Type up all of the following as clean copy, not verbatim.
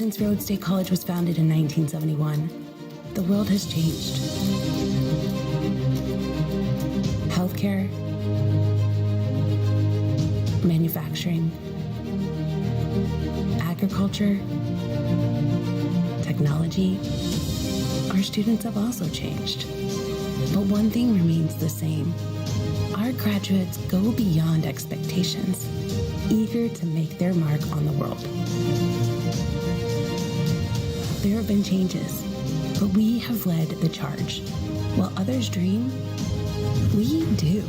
Since Rhodes State College was founded in 1971, the world has changed. Healthcare, manufacturing, agriculture, technology. Our students have also changed. But one thing remains the same. Our graduates go beyond expectations, eager to make their mark on the world. There have been changes, but we have led the charge. While others dream, we do.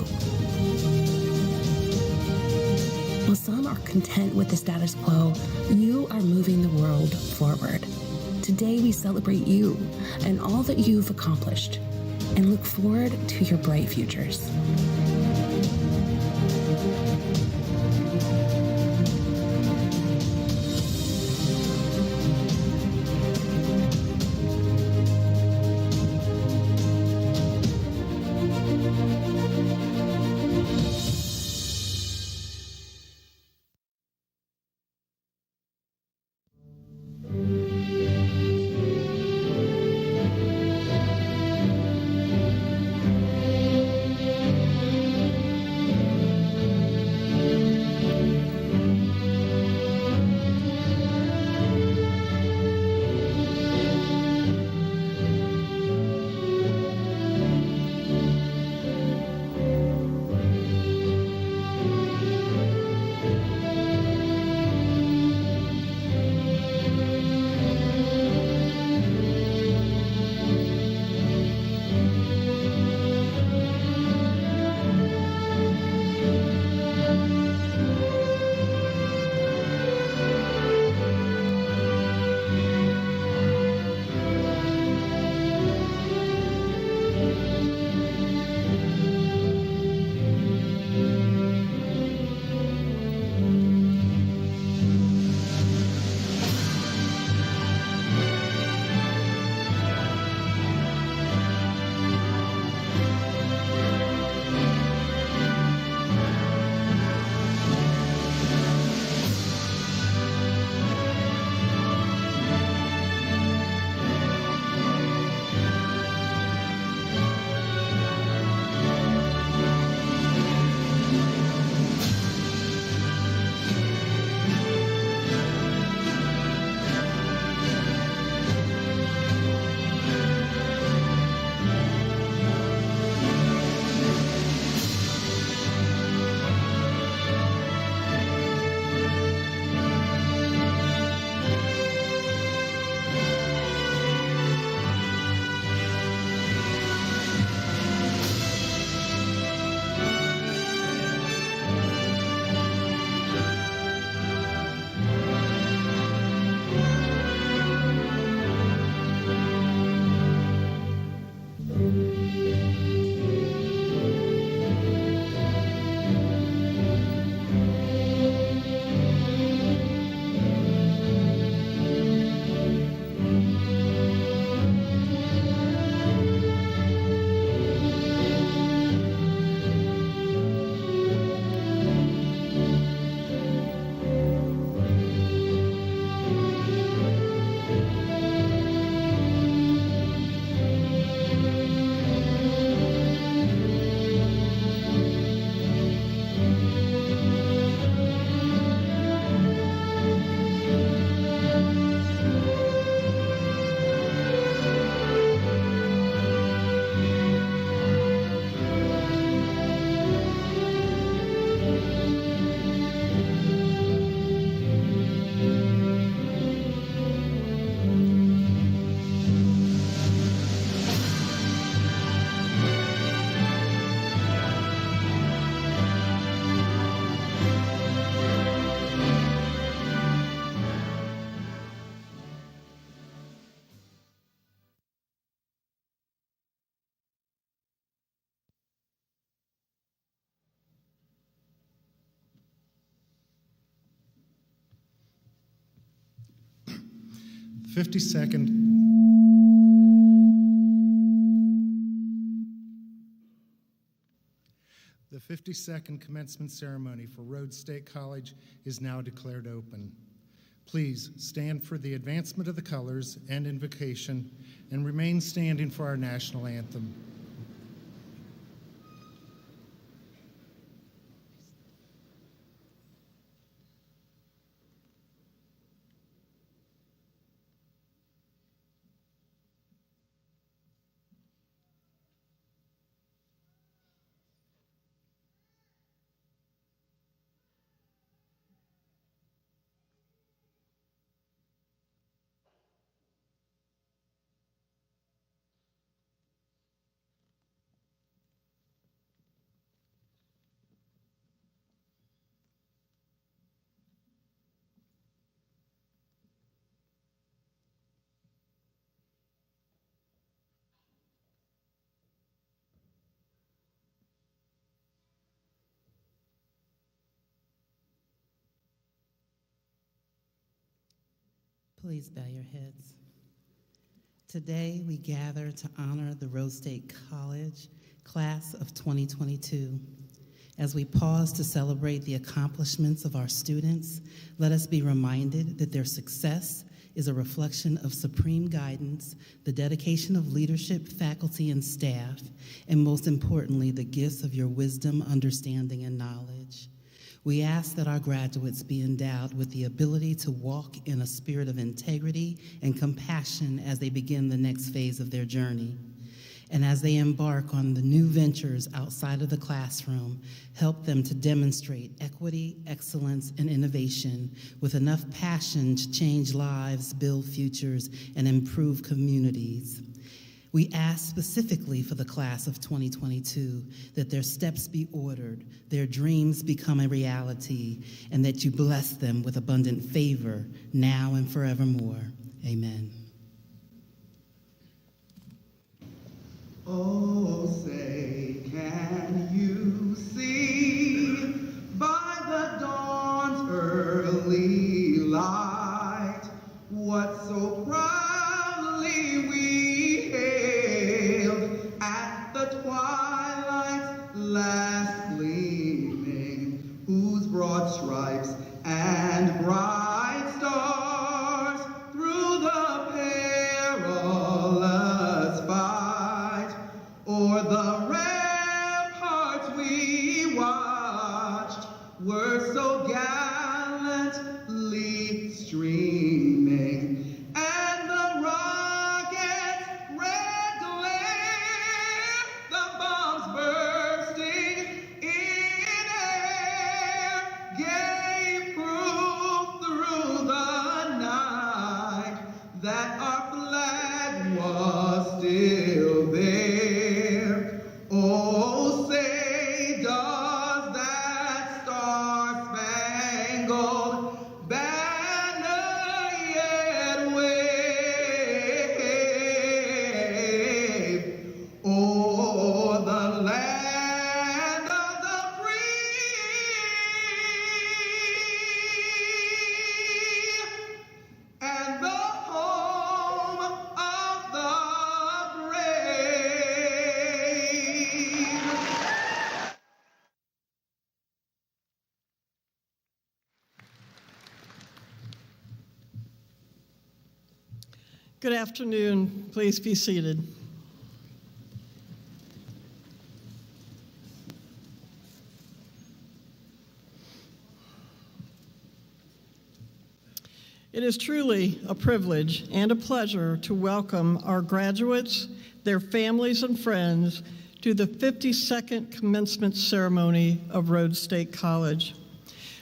While some are content with the status quo, you are moving the world forward. Today we celebrate you and all that you've accomplished, and look forward to your bright futures. The 52nd commencement ceremony for Rhodes State College is now declared open. Please stand for the advancement of the colors and invocation and remain standing for our national anthem. Please bow your heads. Today we gather to honor the Rhodes State College class of 2022. As we pause to celebrate the accomplishments of our students, let us be reminded that their success is a reflection of supreme guidance, the dedication of leadership, faculty, and staff, and most importantly, the gifts of your wisdom, understanding, and knowledge. We ask that our graduates be endowed with the ability to walk in a spirit of integrity and compassion as they begin the next phase of their journey. And as they embark on the new ventures outside of the classroom, help them to demonstrate equity, excellence, and innovation with enough passion to change lives, build futures, and improve communities. We ask specifically for the class of 2022 that their steps be ordered, their dreams become a reality, and that you bless them with abundant favor now and forevermore. Amen. Oh, say, can you see by the dawn's early light what so proudly we hailed at the twilight's last gleaming, whose broad stripes and bright stars through the perilous fight o'er the ramparts we watched were so gallantly streaming, and the rocket's red glare, the bombs bursting in air, gave proof through the night that our flag was still there. Oh, say, does that star-spangled banner yet wave o'er the land of the free and the home of the brave? Good afternoon. Please be seated. It is truly a privilege and a pleasure to welcome our graduates, their families, and friends to the 52nd commencement ceremony of Rhodes State College.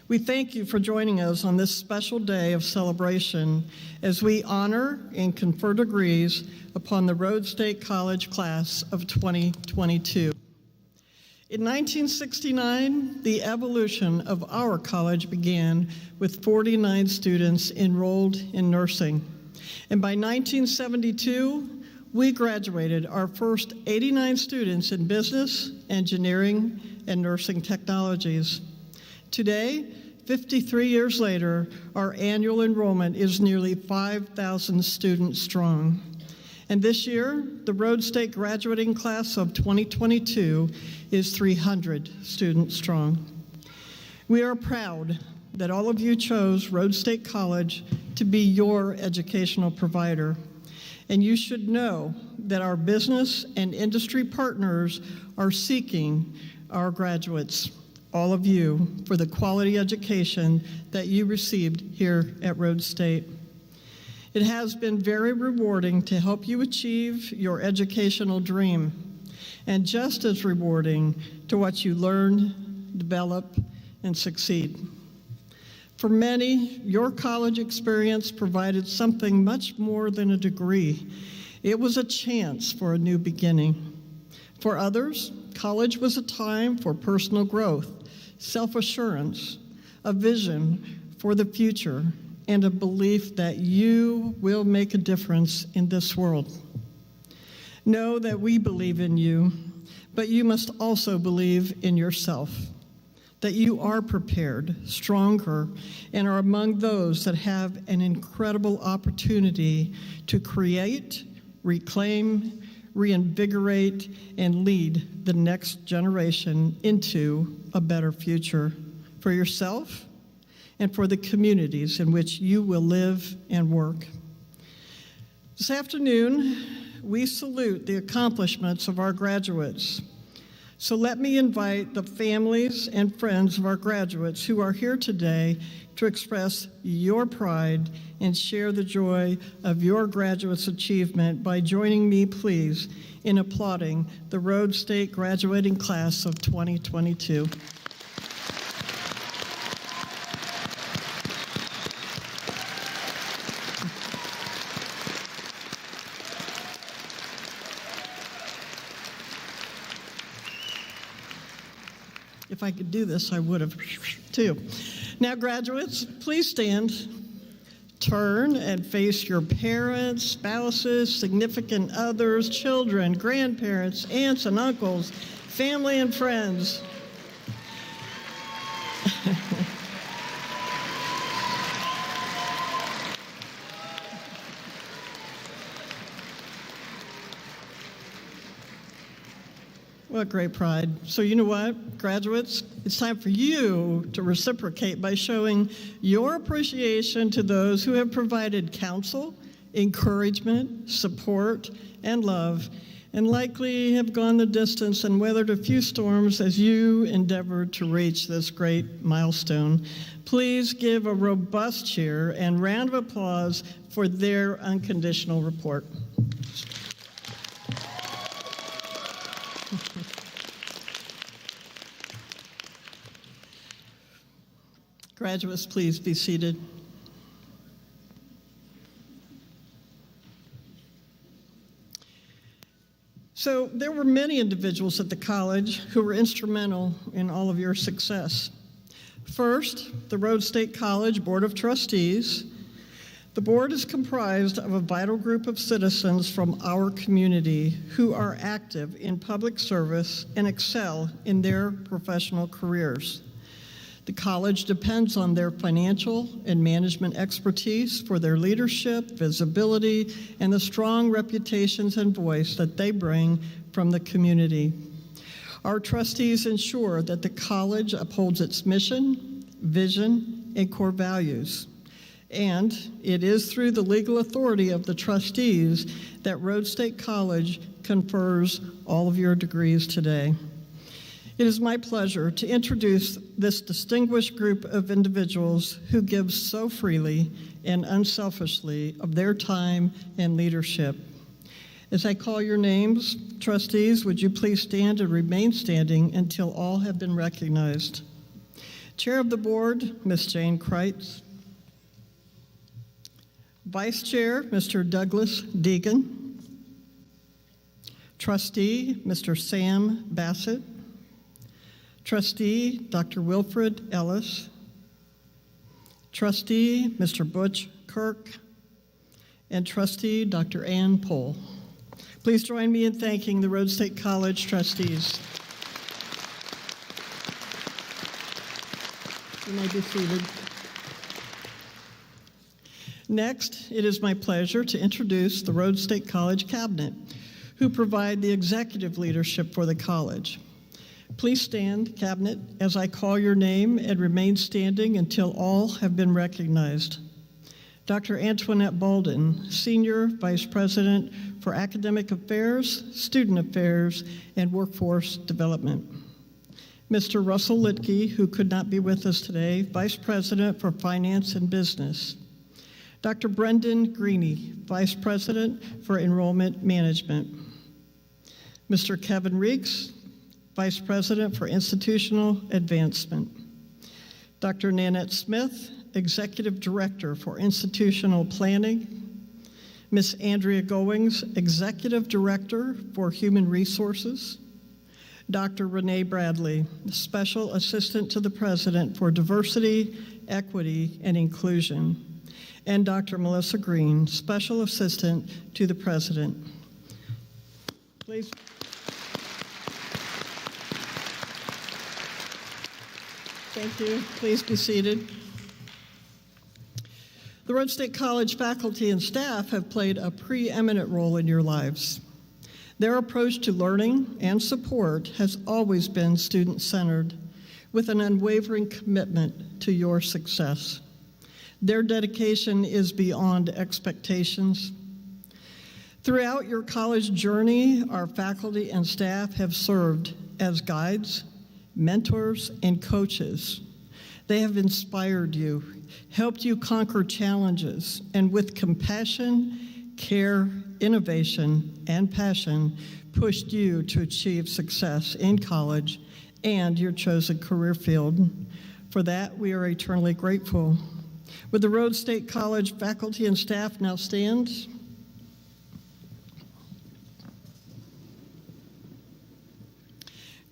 We thank you for joining us on this special day of celebration as we honor and confer degrees upon the Rhodes State College class of 2022. In 1969, the evolution of our college began with 49 students enrolled in nursing. And by 1972, we graduated our first 89 students in business, engineering, and nursing technologies. Today, 53 years later, our annual enrollment is nearly 5,000 students strong. And this year, the Rhodes State graduating class of 2022 is 300 students strong. We are proud that all of you chose Rhodes State College to be your educational provider. And you should know that our business and industry partners are seeking our graduates, all of you, for the quality education that you received here at Rhodes State. It has been very rewarding to help you achieve your educational dream, and just as rewarding to watch you learn, develop, and succeed. For many, your college experience provided something much more than a degree. It was a chance for a new beginning. For others, college was a time for personal growth, self-assurance, a vision for the future, and a belief that you will make a difference in this world. Know that we believe in you, but you must also believe in yourself, that you are prepared, stronger, and are among those that have an incredible opportunity to create, reclaim, reinvigorate, and lead the next generation into a better future for yourself and for the communities in which you will live and work. This afternoon, we salute the accomplishments of our graduates. So let me invite the families and friends of our graduates who are here today to express your pride and share the joy of your graduates' achievement by joining me, please, in applauding the Rhodes State graduating class of 2022. If I could do this, I would have, too. Now, graduates, please stand, turn, and face your parents, spouses, significant others, children, grandparents, aunts and uncles, family and friends. What great pride. So you know what, graduates? It's time for you to reciprocate by showing your appreciation to those who have provided counsel, encouragement, support, and love, and likely have gone the distance and weathered a few storms as you endeavored to reach this great milestone. Please give a robust cheer and round of applause for their unconditional report. Graduates, please be seated. So there were many individuals at the college who were instrumental in all of your success. First, the Rhodes State College Board of Trustees. The board is comprised of a vital group of citizens from our community who are active in public service and excel in their professional careers. The college depends on their financial and management expertise for their leadership, visibility, and the strong reputations and voice that they bring from the community. Our trustees ensure that the college upholds its mission, vision, and core values. And it is through the legal authority of the trustees that Rhodes State College confers all of your degrees today. It is my pleasure to introduce this distinguished group of individuals who give so freely and unselfishly of their time and leadership. As I call your names, trustees, would you please stand and remain standing until all have been recognized. Chair of the board, Ms. Jane Kreitz. Vice Chair, Mr. Douglas Deegan. Trustee, Mr. Sam Bassett. Trustee, Dr. Wilfred Ellis. Trustee, Mr. Butch Kirk. And Trustee, Dr. Ann Pohl. Please join me in thanking the Rhodes State College trustees. You may be seated. Next, it is my pleasure to introduce the Rhodes State College Cabinet, who provide the executive leadership for the college. Please stand, Cabinet, as I call your name and remain standing until all have been recognized. Dr. Antoinette Baldwin, Senior Vice President for Academic Affairs, Student Affairs, and Workforce Development. Mr. Russell Litke, who could not be with us today, Vice President for Finance and Business. Dr. Brendan Greeny, Vice President for Enrollment Management. Mr. Kevin Reeks, Vice President for Institutional Advancement. Dr. Nanette Smith, Executive Director for Institutional Planning. Ms. Andrea Goings, Executive Director for Human Resources. Dr. Renee Bradley, Special Assistant to the President for Diversity, Equity, and Inclusion. And Dr. Melissa Green, Special Assistant to the President. Please. Thank you. Please be seated. The Rhodes State College faculty and staff have played a preeminent role in your lives. Their approach to learning and support has always been student-centered, with an unwavering commitment to your success. Their dedication is beyond expectations. Throughout your college journey, our faculty and staff have served as guides, mentors, and coaches. They have inspired you, helped you conquer challenges, and with compassion, care, innovation, and passion, pushed you to achieve success in college and your chosen career field. For that, we are eternally grateful. Would the Rhodes State College faculty and staff now stand?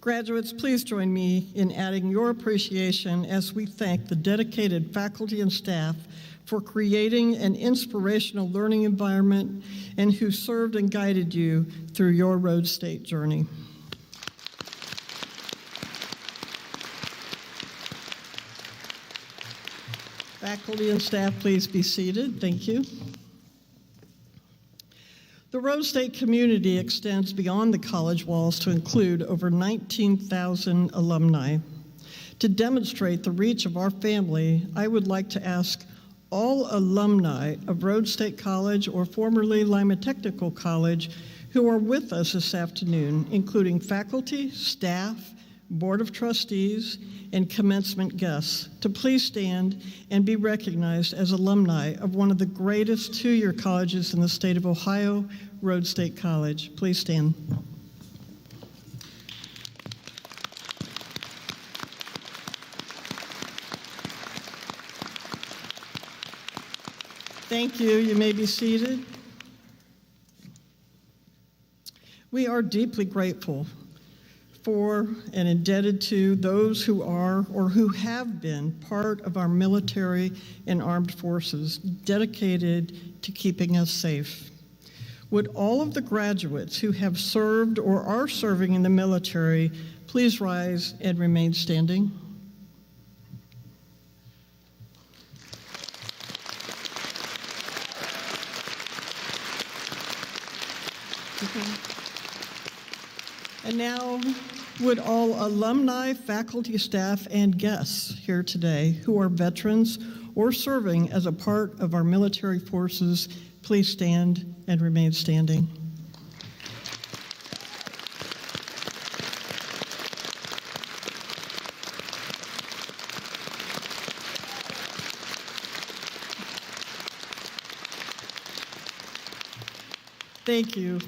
Graduates, please join me in adding your appreciation as we thank the dedicated faculty and staff for creating an inspirational learning environment and who served and guided you through your Rhodes State journey. Faculty and staff, please be seated. Thank you. The Rhodes State community extends beyond the college walls to include over 19,000 alumni. To demonstrate the reach of our family, I would like to ask all alumni of Rhodes State College, or formerly Lima Technical College, who are with us this afternoon, including faculty, staff, Board of Trustees, and commencement guests, to please stand and be recognized as alumni of one of the greatest two-year colleges in the state of Ohio, Rhodes State College. Please stand. Thank you. You may be seated. We are deeply grateful for and indebted to those who are or who have been part of our military and armed forces, dedicated to keeping us safe. Would all of the graduates who have served or are serving in the military please rise and remain standing? And now, would all alumni, faculty, staff, and guests here today who are veterans or serving as a part of our military forces please stand and remain standing? Thank you.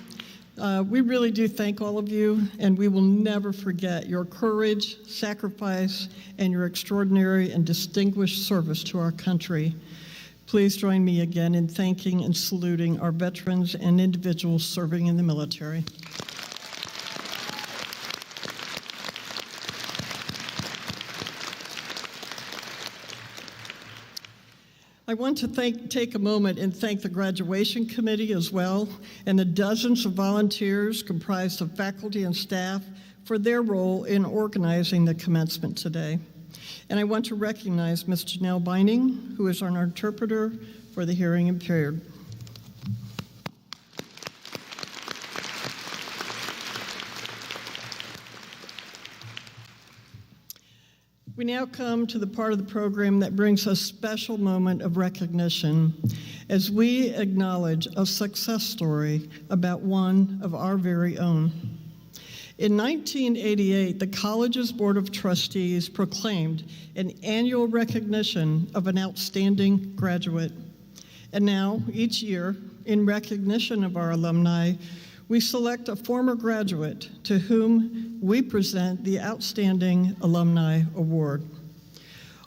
We really do thank all of you, and we will never forget your courage, sacrifice, and your extraordinary and distinguished service to our country. Please join me again in thanking and saluting our veterans and individuals serving in the military. I want to take a moment and thank the graduation committee as well, and the dozens of volunteers comprised of faculty and staff for their role in organizing the commencement today. And I want to recognize Ms. Janelle Binding, who is our interpreter for the hearing impaired. We now come to the part of the program that brings a special moment of recognition as we acknowledge a success story about one of our very own. In 1988, the college's Board of Trustees proclaimed an annual recognition of an outstanding graduate. And now, each year, in recognition of our alumni, we select a former graduate to whom we present the Outstanding Alumni Award.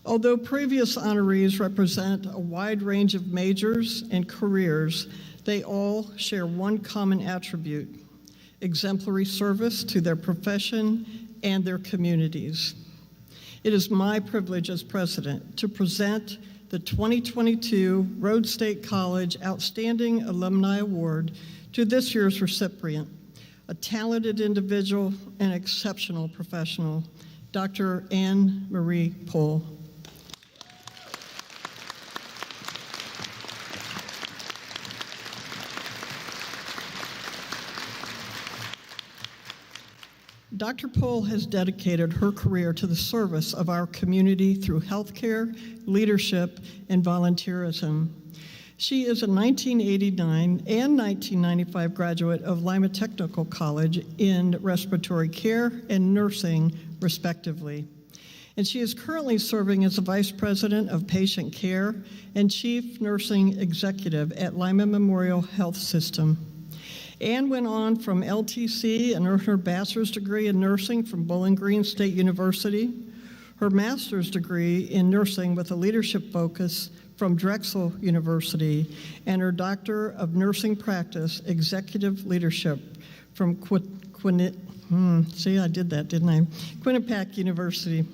Although previous honorees represent a wide range of majors and careers, they all share one common attribute: exemplary service to their profession and their communities. It is my privilege as president to present the 2022 Rhodes State College Outstanding Alumni Award to this year's recipient, a talented individual and exceptional professional, Dr. Anne Marie Pohl. Dr. Pohl has dedicated her career to the service of our community through healthcare, leadership, and volunteerism. She is a 1989 and 1995 graduate of Lima Technical College in respiratory care and nursing, respectively. And she is currently serving as the Vice President of Patient Care and Chief Nursing Executive at Lima Memorial Health System. Anne went on from LTC and earned her bachelor's degree in nursing from Bowling Green State University, her master's degree in nursing with a leadership focus from Drexel University, and her Doctor of Nursing Practice, Executive Leadership from Quinnipiac University.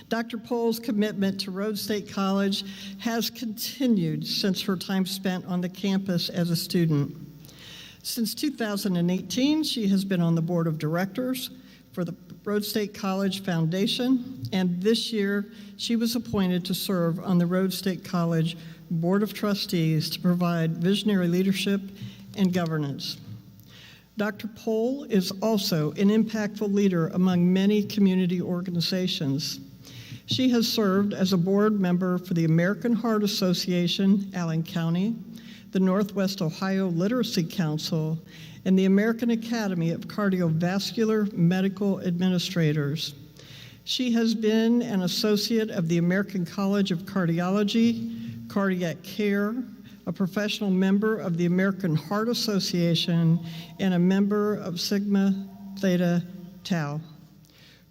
Dr. Pohl's commitment to Rhodes State College has continued since her time spent on the campus as a student. Since 2018, she has been on the board of directors for the Rhodes State College Foundation, and this year she was appointed to serve on the Rhodes State College Board of Trustees to provide visionary leadership and governance. Dr. Pohl is also an impactful leader among many community organizations. She has served as a board member for the American Heart Association, Allen County, the Northwest Ohio Literacy Council, and the American Academy of Cardiovascular Medical Administrators. She has been an associate of the American College of Cardiology, Cardiac Care, a professional member of the American Heart Association, and a member of Sigma Theta Tau.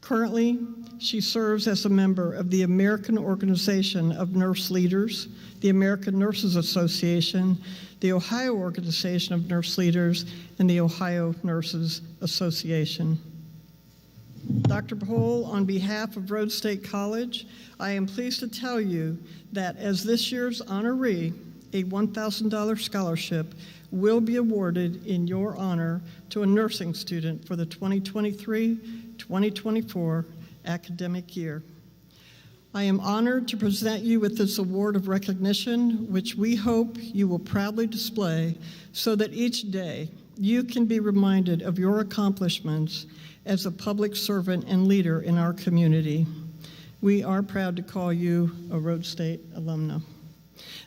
Currently, she serves as a member of the American Organization of Nurse Leaders, the American Nurses Association, the Ohio Organization of Nurse Leaders, and the Ohio Nurses Association. Dr. Pohl, on behalf of Rhodes State College, I am pleased to tell you that as this year's honoree, a $1,000 scholarship will be awarded in your honor to a nursing student for the 2023-2024 academic year. I am honored to present you with this award of recognition, which we hope you will proudly display so that each day you can be reminded of your accomplishments as a public servant and leader in our community. We are proud to call you a Rhodes State alumna.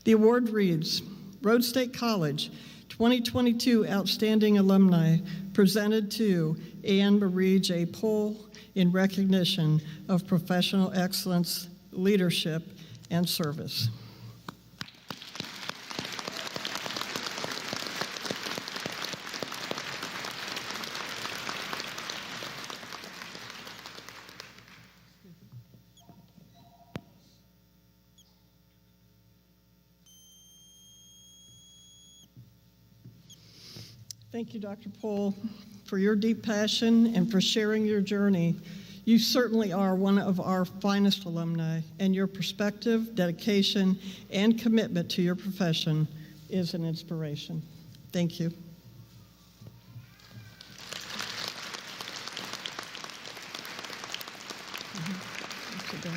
The award reads, Rhodes State College 2022 Outstanding Alumni, presented to Anne Marie J. Pohl in recognition of professional excellence, leadership, and service. Thank you, Dr. Pohl, for your deep passion and for sharing your journey. You certainly are one of our finest alumni, and your perspective, dedication, and commitment to your profession is an inspiration. Thank you. Sit down.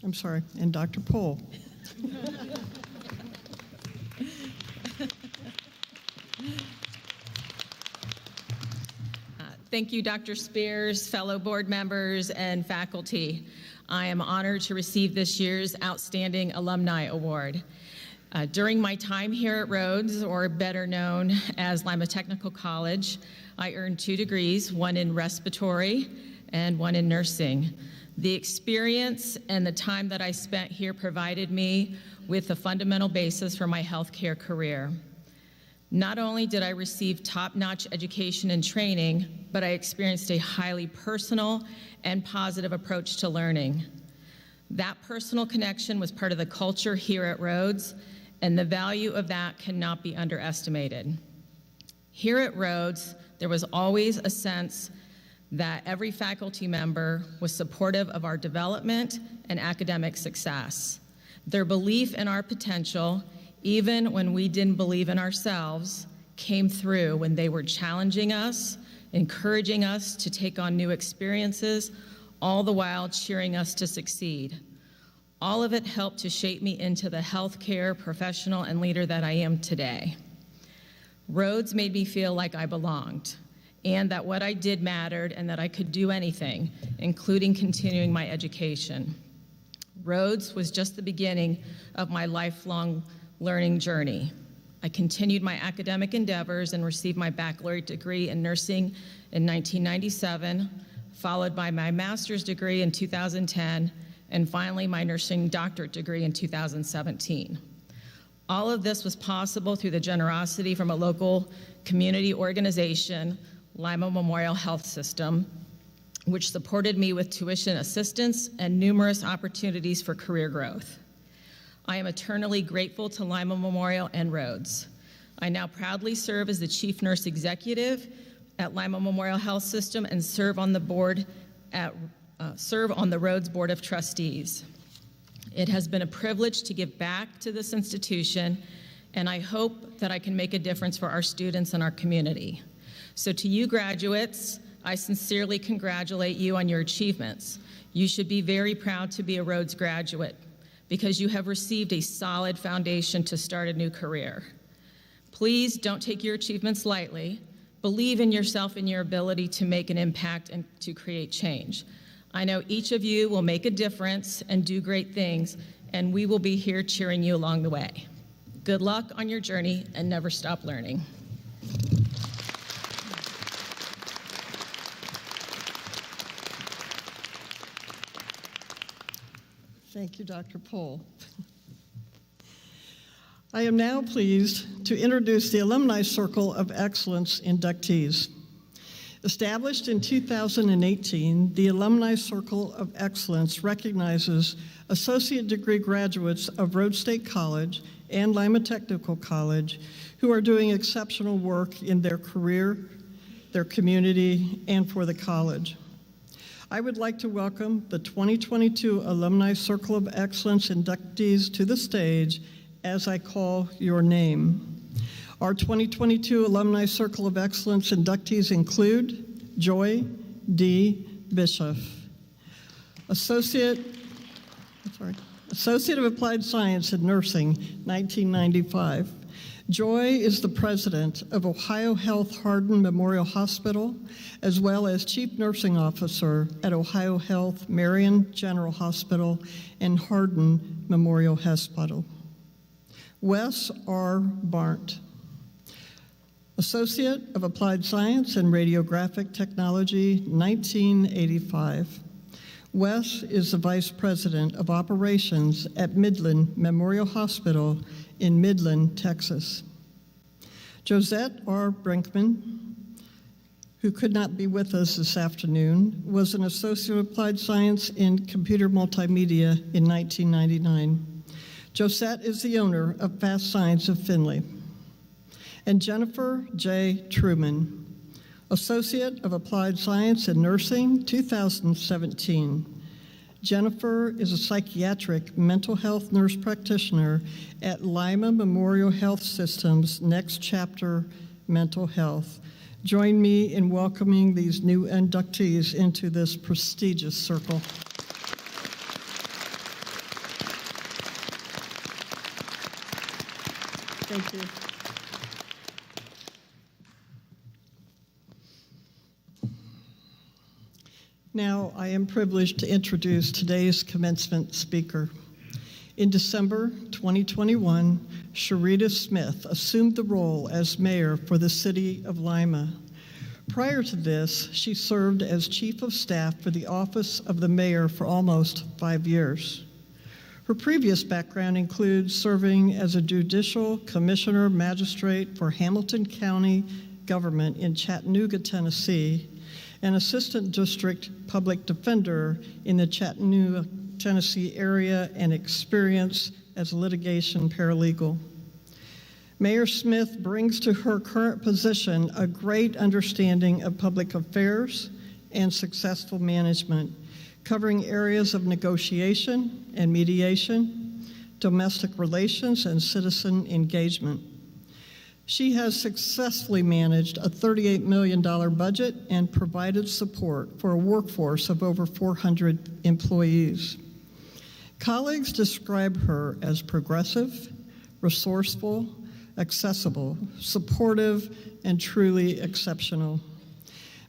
and Dr. Pohl. Thank you, Dr. Spears, fellow board members, and faculty. I am honored to receive this year's Outstanding Alumni Award. During my time here at Rhodes, or better known as Lima Technical College, I earned 2 degrees, one in respiratory and one in nursing. The experience and the time that I spent here provided me with a fundamental basis for my healthcare career. Not only did I receive top-notch education and training, but I experienced a highly personal and positive approach to learning. That personal connection was part of the culture here at Rhodes, and the value of that cannot be underestimated. Here at Rhodes, there was always a sense that every faculty member was supportive of our development and academic success. Their belief in our potential, even when we didn't believe in ourselves, came through when they were challenging us, encouraging us to take on new experiences, all the while cheering us to succeed. All of it helped to shape me into the healthcare professional and leader that I am today. Rhodes made me feel like I belonged, and that what I did mattered, and that I could do anything, including continuing my education. Rhodes was just the beginning of my lifelong learning journey. I continued my academic endeavors and received my baccalaureate degree in nursing in 1997, followed by my master's degree in 2010, and finally my nursing doctorate degree in 2017. All of this was possible through the generosity from a local community organization, Lima Memorial Health System, which supported me with tuition assistance and numerous opportunities for career growth. I am eternally grateful to Lima Memorial and Rhodes. I now proudly serve as the Chief Nurse Executive at Lima Memorial Health System and serve on the Rhodes Board of Trustees. It has been a privilege to give back to this institution, and I hope that I can make a difference for our students and our community. So to you graduates, I sincerely congratulate you on your achievements. You should be very proud to be a Rhodes graduate because you have received a solid foundation to start a new career. Please don't take your achievements lightly. Believe in yourself and your ability to make an impact and to create change. I know each of you will make a difference and do great things, and we will be here cheering you along the way. Good luck on your journey and never stop learning. Thank you, Dr. Pohl. I am now pleased to introduce the Alumni Circle of Excellence inductees. Established in 2018, the Alumni Circle of Excellence recognizes associate degree graduates of Rhodes State College and Lima Technical College who are doing exceptional work in their career, their community, and for the college. I would like to welcome the 2022 Alumni Circle of Excellence inductees to the stage as I call your name. Our 2022 Alumni Circle of Excellence inductees include Joy D. Bishop, Associate of Applied Science in Nursing, 1995. Joy is the president of Ohio Health Hardin Memorial Hospital, as well as Chief Nursing Officer at Ohio Health Marion General Hospital and Hardin Memorial Hospital. Wes R. Barnt, Associate of Applied Science and Radiographic Technology, 1985. Wes is the Vice President of Operations at Midland Memorial Hospital in Midland, Texas. Josette R. Brinkman, who could not be with us this afternoon, was an Associate of Applied Science in Computer Multimedia in 1999. Josette is the owner of Fast Science of Findlay. And Jennifer J. Truman, Associate of Applied Science in Nursing, 2017. Jennifer is a psychiatric mental health nurse practitioner at Lima Memorial Health System's Next Chapter Mental Health. Join me in welcoming these new inductees into this prestigious circle. Thank you. Now, I am privileged to introduce today's commencement speaker. In December 2021, Sharita Smith assumed the role as mayor for the city of Lima. Prior to this, she served as chief of staff for the office of the mayor for almost 5 years. Her previous background includes serving as a judicial commissioner magistrate for Hamilton County government in Chattanooga, Tennessee, an assistant district public defender in the Chattanooga, Tennessee area, and experience as a litigation paralegal. Mayor Smith brings to her current position a great understanding of public affairs and successful management, covering areas of negotiation and mediation, domestic relations, and citizen engagement. She has successfully managed a $38 million budget and provided support for a workforce of over 400 employees. Colleagues describe her as progressive, resourceful, accessible, supportive, and truly exceptional.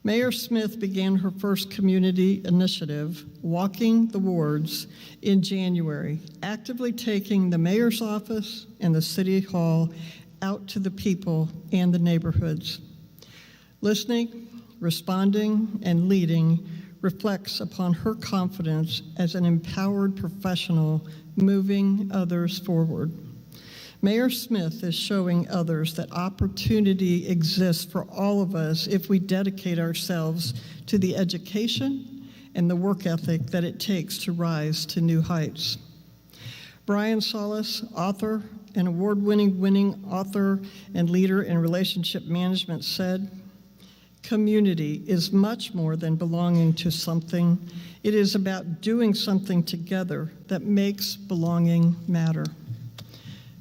Mayor Smith began her first community initiative, Walking the Wards, in January, actively taking the mayor's office and the city hall out to the people and the neighborhoods. Listening, responding, and leading reflects upon her confidence as an empowered professional moving others forward. Mayor Smith is showing others that opportunity exists for all of us if we dedicate ourselves to the education and the work ethic that it takes to rise to new heights. Brian Solis, author and award-winning author and leader in relationship management, said, "Community is much more than belonging to something. It is about doing something together that makes belonging matter."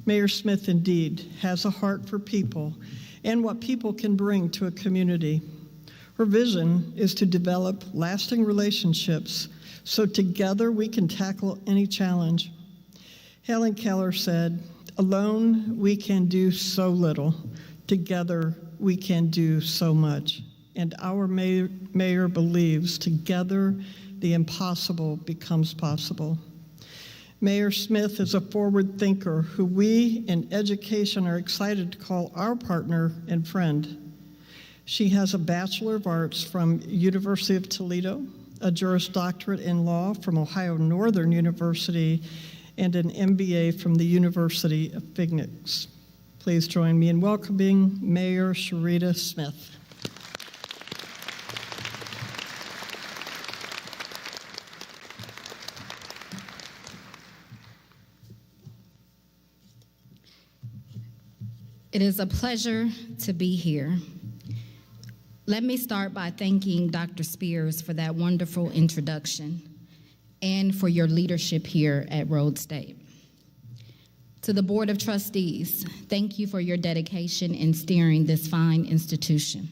Mayor Smith indeed has a heart for people and what people can bring to a community. Her vision is to develop lasting relationships so together we can tackle any challenge. Helen Keller said, "Alone we can do so little. Together we can do so much." And our mayor believes together the impossible becomes possible. Mayor Smith is a forward thinker who we in education are excited to call our partner and friend. She has a Bachelor of Arts from University of Toledo, a Juris Doctorate in Law from Ohio Northern University, and an MBA from the University of Phoenix. Please join me in welcoming Mayor Sharita Smith. It is a pleasure to be here. Let me start by thanking Dr. Spears for that wonderful introduction and for your leadership here at Rhodes State. To the Board of Trustees, thank you for your dedication in steering this fine institution.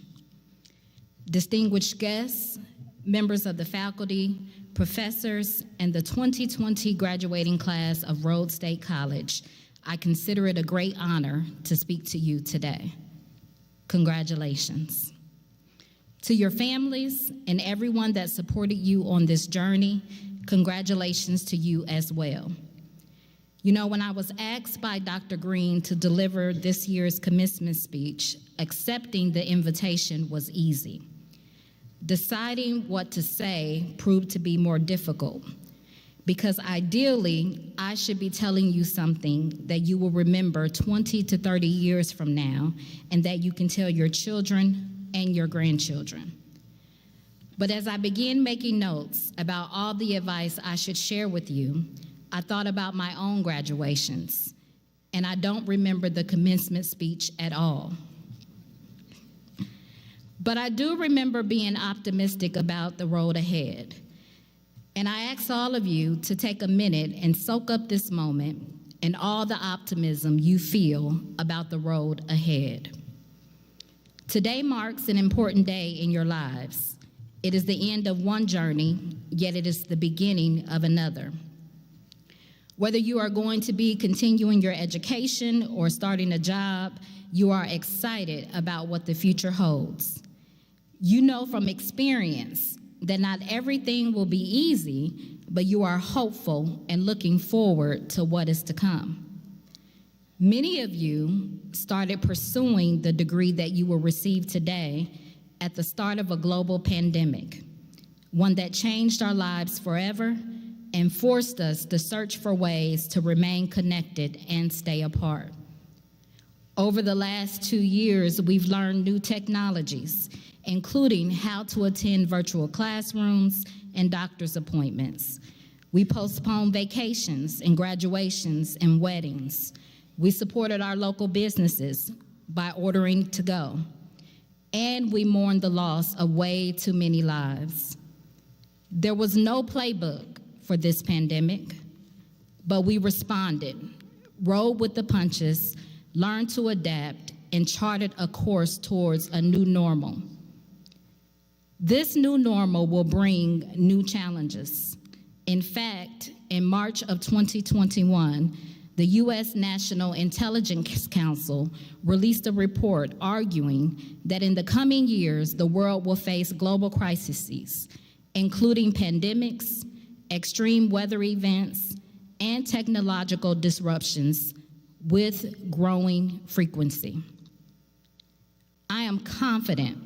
Distinguished guests, members of the faculty, professors, and the 2020 graduating class of Rhodes State College, I consider it a great honor to speak to you today. Congratulations. To your families and everyone that supported you on this journey, congratulations to you as well. You know, when I was asked by Dr. Green to deliver this year's commencement speech, accepting the invitation was easy. Deciding what to say proved to be more difficult, because ideally, I should be telling you something that you will remember 20 to 30 years from now, and that you can tell your children and your grandchildren. But as I began making notes about all the advice I should share with you, I thought about my own graduations, and I don't remember the commencement speech at all. But I do remember being optimistic about the road ahead. And I ask all of you to take a minute and soak up this moment and all the optimism you feel about the road ahead. Today marks an important day in your lives. It is the end of one journey, yet it is the beginning of another. Whether you are going to be continuing your education or starting a job, you are excited about what the future holds. You know from experience that not everything will be easy, but you are hopeful and looking forward to what is to come. Many of you started pursuing the degree that you will receive today at the start of a global pandemic, one that changed our lives forever and forced us to search for ways to remain connected and stay apart. Over the last 2 years, we've learned new technologies, including how to attend virtual classrooms and doctor's appointments. We postponed vacations and graduations and weddings. We supported our local businesses by ordering to go. And we mourned the loss of way too many lives. There was no playbook for this pandemic, but we responded, rolled with the punches, learned to adapt, and charted a course towards a new normal. This new normal will bring new challenges. In fact, in March of 2021, the U.S. National Intelligence Council released a report arguing that in the coming years, the world will face global crises, including pandemics, extreme weather events, and technological disruptions with growing frequency. I am confident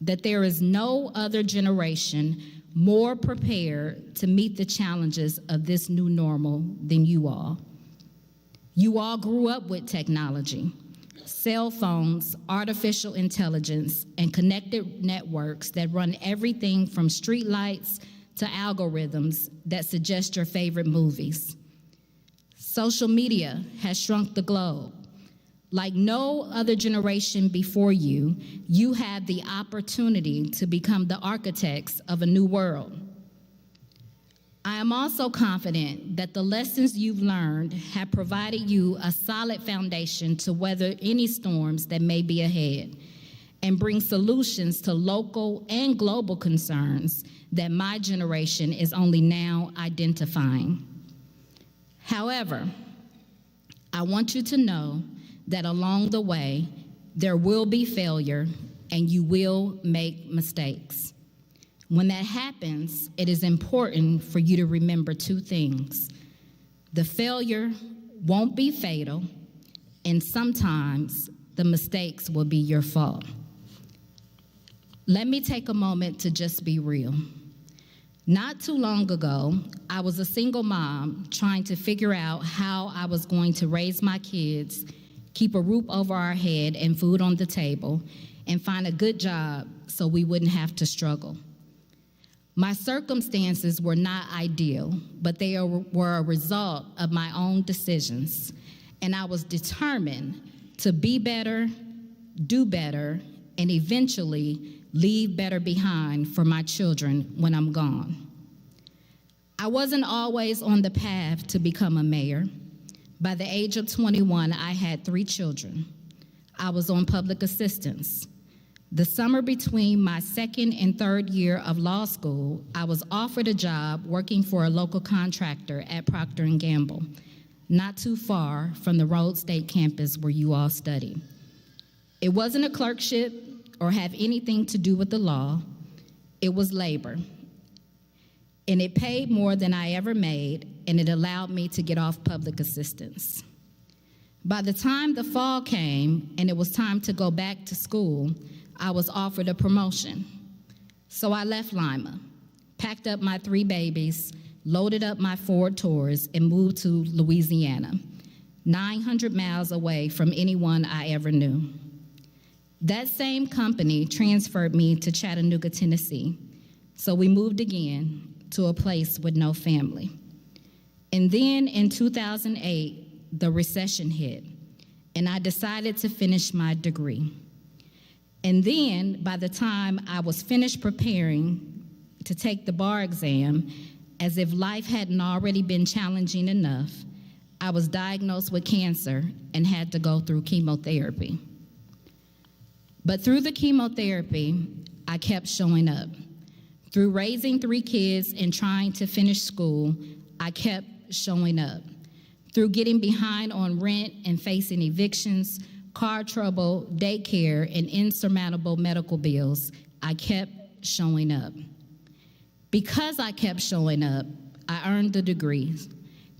that there is no other generation more prepared to meet the challenges of this new normal than you all. You all grew up with technology, cell phones, artificial intelligence, and connected networks that run everything from streetlights to algorithms that suggest your favorite movies. Social media has shrunk the globe. Like no other generation before you, you have the opportunity to become the architects of a new world. I am also confident that the lessons you've learned have provided you a solid foundation to weather any storms that may be ahead and bring solutions to local and global concerns that my generation is only now identifying. However, I want you to know that along the way, there will be failure and you will make mistakes. When that happens, it is important for you to remember two things. The failure won't be fatal, and sometimes the mistakes will be your fault. Let me take a moment to just be real. Not too long ago, I was a single mom trying to figure out how I was going to raise my kids, keep a roof over our head and food on the table, and find a good job so we wouldn't have to struggle. My circumstances were not ideal, but they were a result of my own decisions, and I was determined to be better, do better, and eventually leave better behind for my children when I'm gone. I wasn't always on the path to become a mayor. By the age of 21, I had 3 children. I was on public assistance. The summer between my 2nd and 3rd year of law school, I was offered a job working for a local contractor at Procter & Gamble, not too far from the Rhodes State campus where you all study. It wasn't a clerkship or have anything to do with the law. It was labor. And it paid more than I ever made, and it allowed me to get off public assistance. By the time the fall came and it was time to go back to school, I was offered a promotion. So I left Lima, packed up my 3 babies, loaded up my Ford Taurus, and moved to Louisiana, 900 miles away from anyone I ever knew. That same company transferred me to Chattanooga, Tennessee, so we moved again to a place with no family. And then in 2008, the recession hit, and I decided to finish my degree. And then, by the time I was finished preparing to take the bar exam, as if life hadn't already been challenging enough, I was diagnosed with cancer and had to go through chemotherapy. But through the chemotherapy, I kept showing up. Through raising 3 kids and trying to finish school, I kept showing up. Through getting behind on rent and facing evictions, car trouble, daycare, and insurmountable medical bills, I kept showing up. Because I kept showing up, I earned the degree,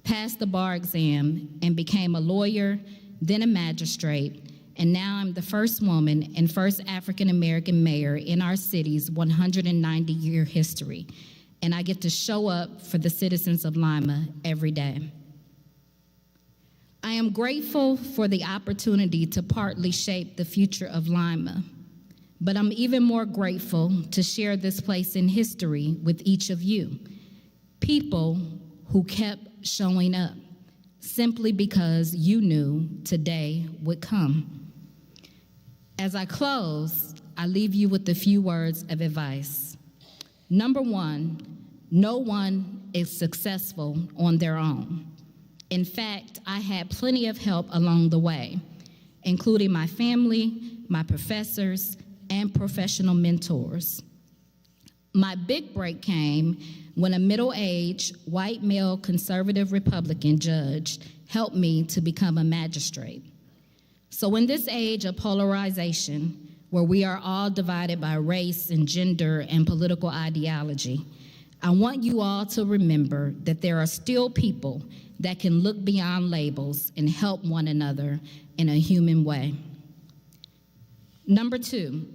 passed the bar exam, and became a lawyer, then a magistrate, and now I'm the first woman and first African-American mayor in our city's 190-year history, and I get to show up for the citizens of Lima every day. I am grateful for the opportunity to partly shape the future of Lima, but I'm even more grateful to share this place in history with each of you, people who kept showing up simply because you knew today would come. As I close, I leave you with a few words of advice. Number one, no one is successful on their own. In fact, I had plenty of help along the way, including my family, my professors, and professional mentors. My big break came when a middle-aged, white male conservative Republican judge helped me to become a magistrate. So in this age of polarization, where we are all divided by race and gender and political ideology, I want you all to remember that there are still people that can look beyond labels and help one another in a human way. Number two,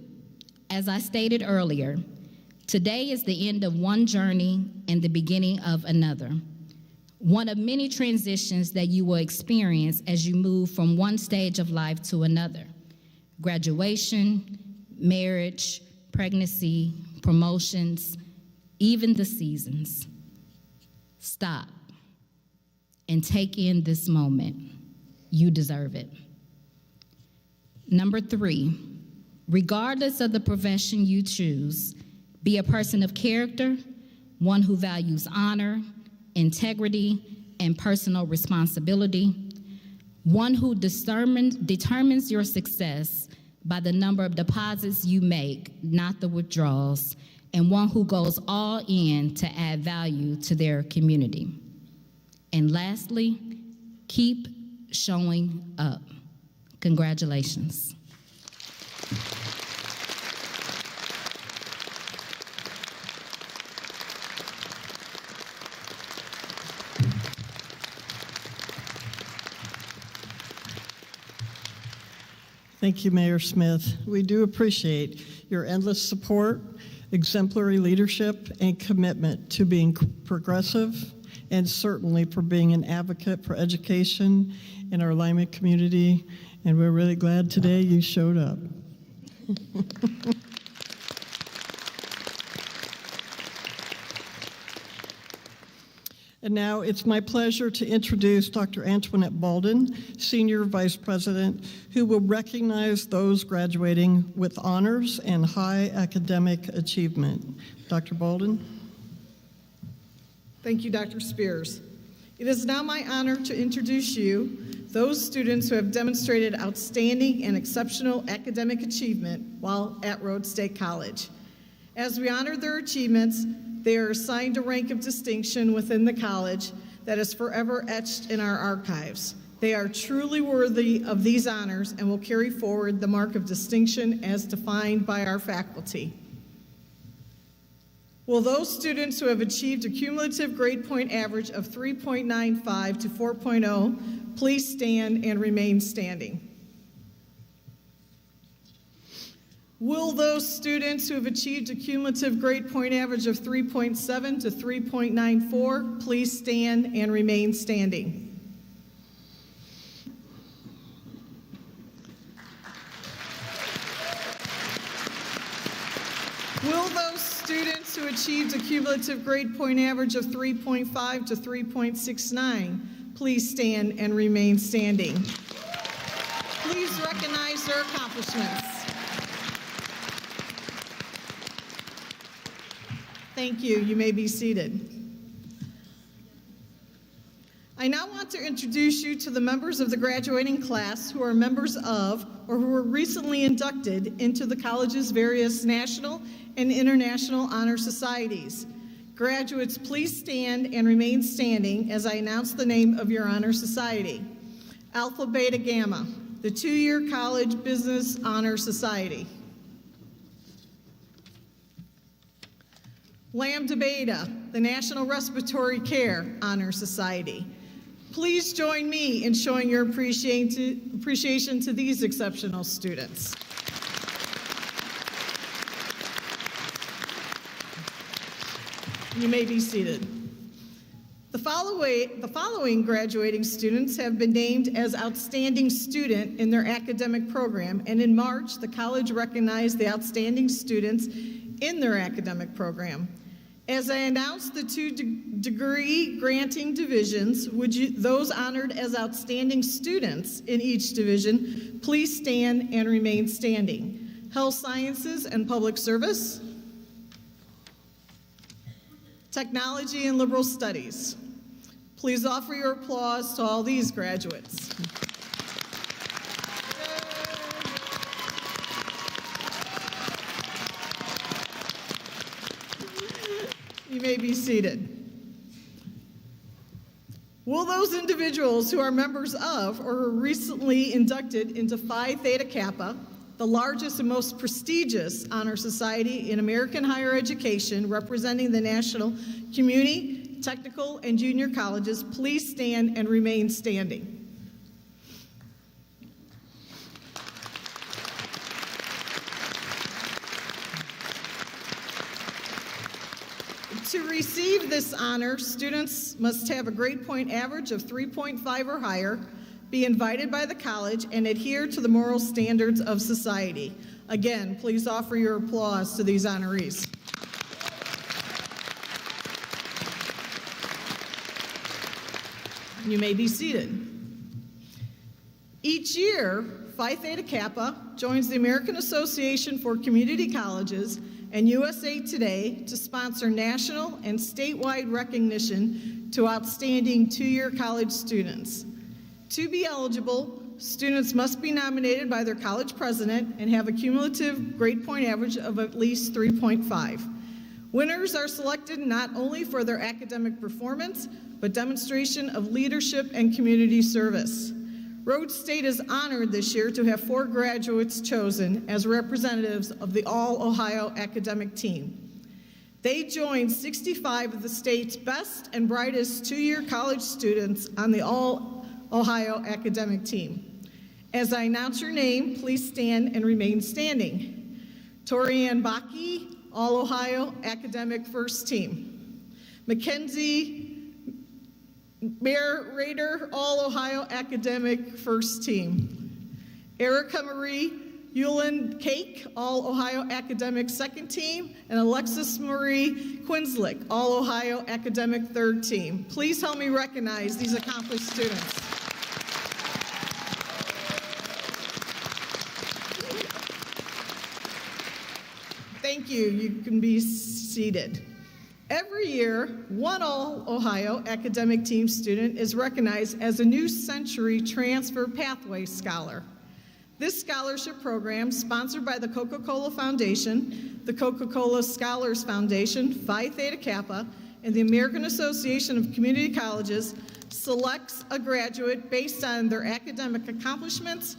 as I stated earlier, today is the end of one journey and the beginning of another. One of many transitions that you will experience as you move from one stage of life to another. Graduation, marriage, pregnancy, promotions, even the seasons. Stop and take in this moment. You deserve it. Number three, regardless of the profession you choose, be a person of character, one who values honor, integrity, and personal responsibility, one who determines your success by the number of deposits you make, not the withdrawals, and one who goes all in to add value to their community. And lastly, keep showing up. Congratulations. Thank you, Mayor Smith. We do appreciate your endless support, exemplary leadership, and commitment to being progressive, and certainly for being an advocate for education in our Lima community. And we're really glad today you showed up. And now it's my pleasure to introduce Dr. Antoinette Baldwin, Senior Vice President, who will recognize those graduating with honors and high academic achievement. Dr. Baldwin. Thank you, Dr. Spears. It is now my honor to introduce you, those students who have demonstrated outstanding and exceptional academic achievement while at Rhodes State College. As we honor their achievements, they are assigned a rank of distinction within the college that is forever etched in our archives. They are truly worthy of these honors and will carry forward the mark of distinction as defined by our faculty. Will those students who have achieved a cumulative grade point average of 3.95 to 4.0 please stand and remain standing? Will those students who have achieved a cumulative grade point average of 3.7 to 3.94 please stand and remain standing? Will those students who achieved a cumulative grade point average of 3.5 to 3.69 please stand and remain standing? Please recognize their accomplishments. Thank you. You may be seated. I now want to introduce you to the members of the graduating class who are members of or who were recently inducted into the college's various national and international honor societies. Graduates, please stand and remain standing as I announce the name of your honor society. Alpha Beta Gamma, the two-year College Business Honor Society. Lambda Beta, the National Respiratory Care Honor Society. Please join me in showing your appreciation to these exceptional students. You may be seated. The following graduating students have been named as Outstanding Student in their academic program, and in March, the college recognized the outstanding students in their academic program. As I announce the two degree granting divisions, those honored as outstanding students in each division, please stand and remain standing. Health Sciences and Public Service, Technology and Liberal Studies. Please offer your applause to all these graduates. You may be seated. Will those individuals who are members of or were recently inducted into Phi Theta Kappa, the largest and most prestigious honor society in American higher education, representing the national community, technical, and junior colleges, please stand and remain standing. To receive this honor, students must have a grade point average of 3.5 or higher, be invited by the college, and adhere to the moral standards of society. Again, please offer your applause to these honorees. You may be seated. Each year, Phi Theta Kappa joins the American Association for Community Colleges and USA Today to sponsor national and statewide recognition to outstanding two-year college students. To be eligible, students must be nominated by their college president and have a cumulative grade point average of at least 3.5. Winners are selected not only for their academic performance, but demonstration of leadership and community service. Rhodes State is honored this year to have 4 graduates chosen as representatives of the All-Ohio Academic Team. They joined 65 of the state's best and brightest two-year college students on the All-Ohio Academic Team. As I announce your name, please stand and remain standing. Torianne Baki, All-Ohio Academic First Team. Mackenzie Mayor Rader, All-Ohio Academic First Team. Erica Marie Hewlin Cake, All-Ohio Academic Second Team. And Alexis Marie Quinslick, All-Ohio Academic Third Team. Please help me recognize these accomplished students. Thank you. You can be seated. Every year, one All-Ohio Academic Team student is recognized as a New Century Transfer Pathway Scholar. This scholarship program, sponsored by the Coca-Cola Foundation, the Coca-Cola Scholars Foundation, Phi Theta Kappa, and the American Association of Community Colleges, selects a graduate based on their academic accomplishments,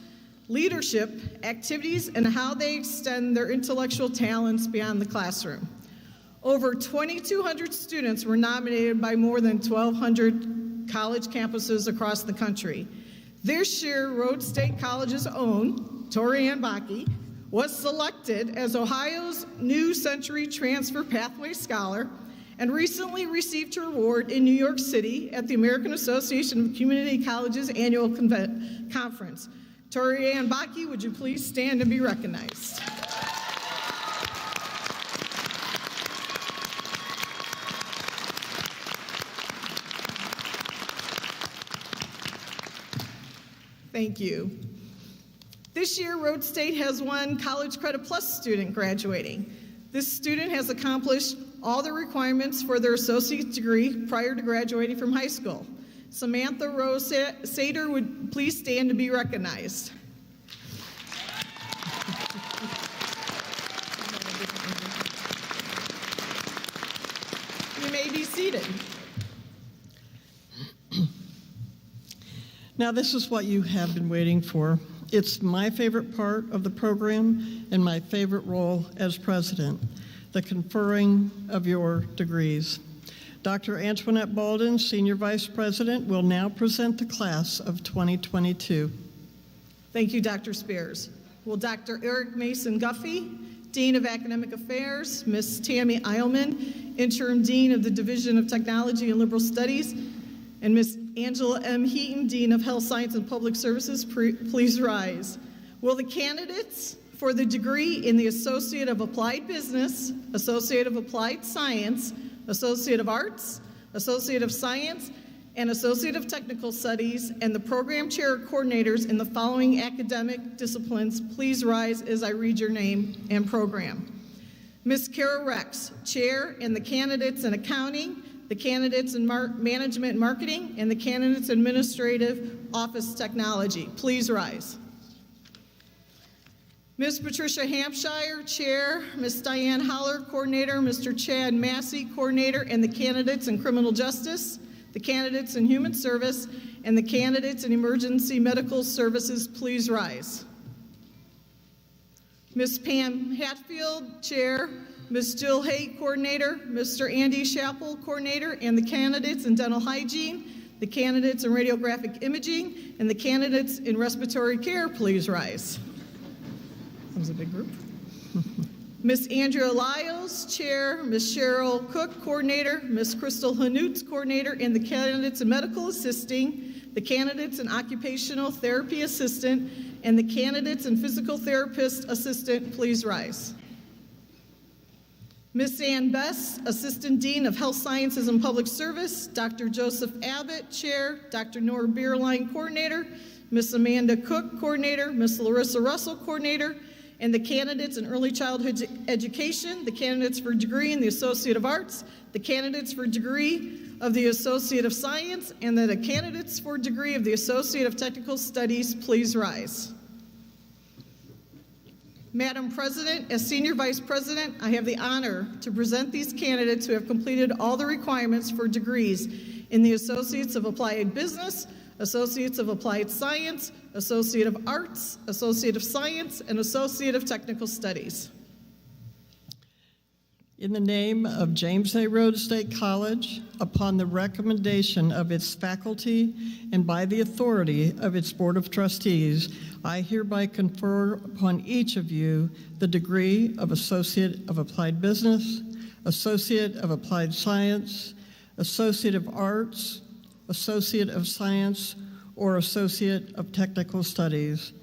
leadership, activities, and how they extend their intellectual talents beyond the classroom. Over 2,200 students were nominated by more than 1,200 college campuses across the country. This year, Rhodes State College's own, Torianne Baki, was selected as Ohio's New Century Transfer Pathway Scholar and recently received her award in New York City at the American Association of Community Colleges annual conference. Torianne Baki, would you please stand and be recognized? Thank you. This year, Rhodes State has one College Credit Plus student graduating. This student has accomplished all the requirements for their associate's degree prior to graduating from high school. Samantha Rose Sater would please stand to be recognized. You seated. Now, this is what you have been waiting for. It's my favorite part of the program and my favorite role as president, the conferring of your degrees. Dr. Antoinette Baldwin, Senior Vice President, will now present the class of 2022. Thank you, Dr. Spears. Will Dr. Eric Mason Guffey, Dean of Academic Affairs, Ms. Tammy Eilman, Interim Dean of the Division of Technology and Liberal Studies, and Ms. Angela M. Heaton, Dean of Health Science and Public Services, please rise. Will the candidates for the degree in the Associate of Applied Business, Associate of Applied Science, Associate of Arts, Associate of Science, and Associate of Technical Studies, and the program chair coordinators in the following academic disciplines, please rise as I read your name and program. Ms. Kara Rex, Chair, and the candidates in Accounting, the candidates in Management and Marketing, and the candidates in Administrative Office Technology. Please rise. Ms. Patricia Hampshire, Chair, Ms. Diane Holler, Coordinator, Mr. Chad Massey, Coordinator, and the candidates in Criminal Justice, the candidates in Human Service, and the candidates in Emergency Medical Services, please rise. Ms. Pam Hatfield, Chair, Ms. Jill Hay, Coordinator, Mr. Andy Chappell, Coordinator, and the candidates in Dental Hygiene, the candidates in Radiographic Imaging, and the candidates in Respiratory Care, please rise. That was a big group. Ms. Andrea Lyles, Chair, Ms. Cheryl Cook, Coordinator, Ms. Crystal Hanutz, Coordinator, and the candidates in Medical Assisting, the candidates in Occupational Therapy Assistant, and the candidates in Physical Therapist Assistant, please rise. Ms. Ann Bess, Assistant Dean of Health Sciences and Public Service, Dr. Joseph Abbott, Chair, Dr. Nora Bierlein, Coordinator, Ms. Amanda Cook, Coordinator, Ms. Larissa Russell, Coordinator, and the candidates in Early Childhood Education, the candidates for degree in the Associate of Arts, the candidates for degree of the Associate of Science, and the candidates for degree of the Associate of Technical Studies, please rise. Madam President, as Senior Vice President, I have the honor to present these candidates who have completed all the requirements for degrees in the Associates of Applied Business, Associates of Applied Science, Associate of Arts, Associate of Science, and Associate of Technical Studies. In the name of James A. Rhodes State College, upon the recommendation of its faculty and by the authority of its Board of Trustees, I hereby confer upon each of you the degree of Associate of Applied Business, Associate of Applied Science, Associate of Arts, Associate of Science, or Associate of Technical Studies.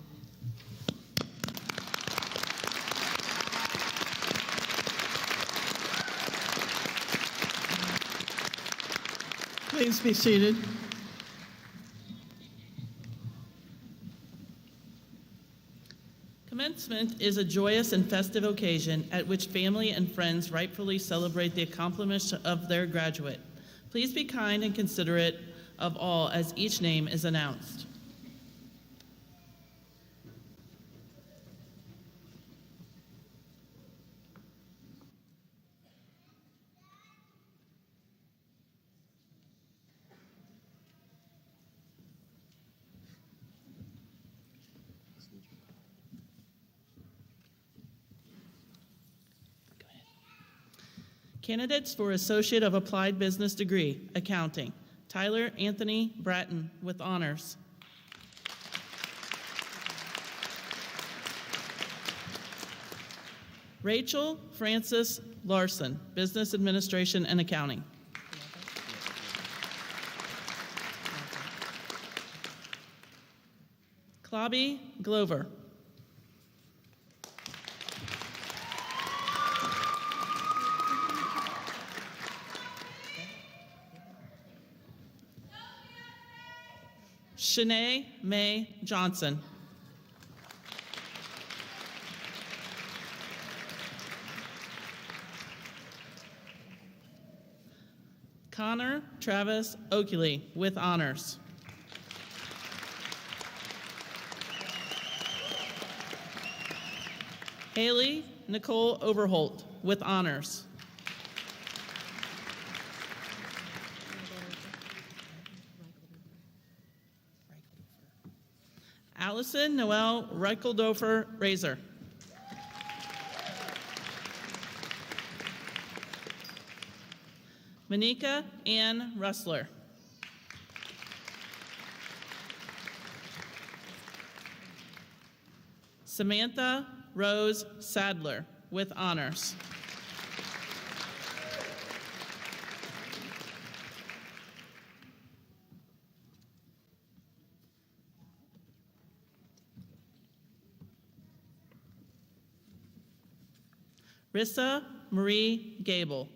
Please be seated. Commencement is a joyous and festive occasion at which family and friends rightfully celebrate the accomplishments of their graduate. Please be kind and considerate of all as each name is announced. Candidates for Associate of Applied Business degree, Accounting. Tyler Anthony Bratton with honors. Rachel Frances Larson, Business Administration and Accounting. Clobby Glover. Shanae Mae Johnson. Connor Travis Oakley with honors. Haley Nicole Overholt with honors. Allison Noelle Reicheldofer-Razor. Monika Ann Russler. Samantha Rose Sadler, with honors. Rissa Marie Gable.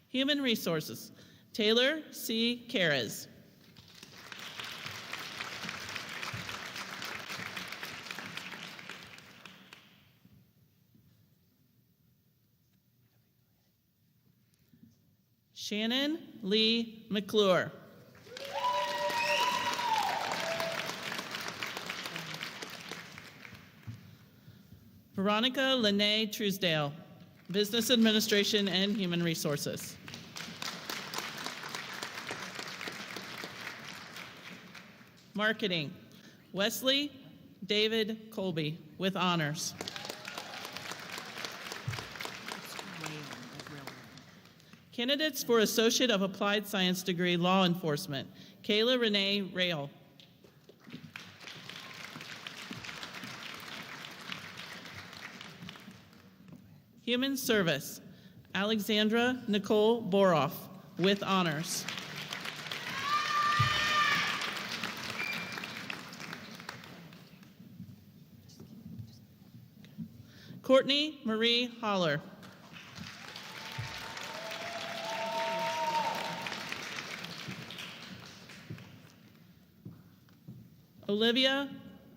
Human Resources, Taylor C. Carres. Shannon Lee McClure. Veronica Lene Truesdale, Business Administration and Human Resources. Marketing, Wesley David Colby, with honors. Candidates for Associate of Applied Science degree, Law Enforcement, Kayla Renee Rail. Human Service, Alexandra Nicole Boroff, with honors. Courtney Marie Holler. Olivia